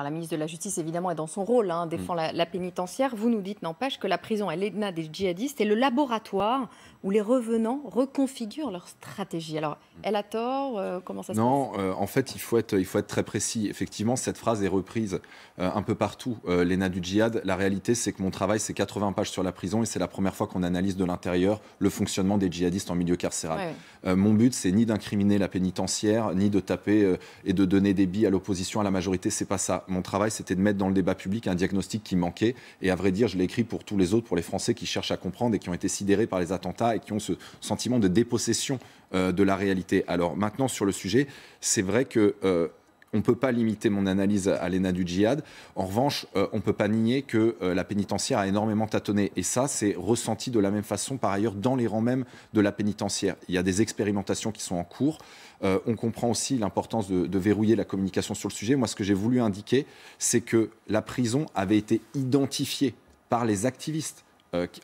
La ministre de la Justice, évidemment, est dans son rôle, défend la pénitentiaire. Vous nous dites, n'empêche, que la prison est l'ENA des djihadistes et le laboratoire où les revenants reconfigurent leur stratégie. Alors, elle a tort, comment ça se passe? Non, en fait, il faut être très précis. Effectivement, cette phrase est reprise un peu partout. L'ENA du djihad, la réalité, c'est que mon travail, c'est 80 pages sur la prison et c'est la première fois qu'on analyse de l'intérieur le fonctionnement des djihadistes en milieu carcéral. Ouais. Mon but, c'est ni d'incriminer la pénitentiaire, ni de taper et de donner des billes à l'opposition, à la majorité. C'est pas ça. Mon travail, c'était de mettre dans le débat public un diagnostic qui manquait. Et à vrai dire, je l'ai écrit pour tous les autres, pour les Français qui cherchent à comprendre et qui ont été sidérés par les attentats et qui ont ce sentiment de dépossession de la réalité. Alors maintenant, sur le sujet, c'est vrai que on ne peut pas limiter mon analyse à l'ENA du djihad. En revanche, on ne peut pas nier que la pénitentiaire a énormément tâtonné. Et ça, c'est ressenti de la même façon, par ailleurs, dans les rangs même de la pénitentiaire. Il y a des expérimentations qui sont en cours. On comprend aussi l'importance de verrouiller la communication sur le sujet. Moi, ce que j'ai voulu indiquer, c'est que la prison avait été identifiée par les activistes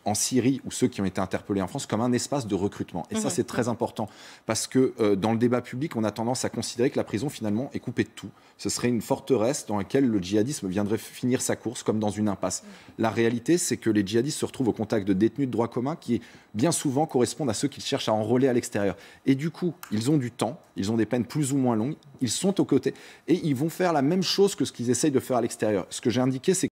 en Syrie ou ceux qui ont été interpellés en France comme un espace de recrutement. Et ça, c'est très important parce que dans le débat public, on a tendance à considérer que la prison, finalement, est coupée de tout. Ce serait une forteresse dans laquelle le djihadisme viendrait finir sa course comme dans une impasse. La réalité, c'est que les djihadistes se retrouvent au contact de détenus de droit commun qui, bien souvent, correspondent à ceux qu'ils cherchent à enrôler à l'extérieur. Et du coup, ils ont du temps, ils ont des peines plus ou moins longues, ils sont aux côtés et ils vont faire la même chose que ce qu'ils essayent de faire à l'extérieur. Ce que j'ai indiqué, c'est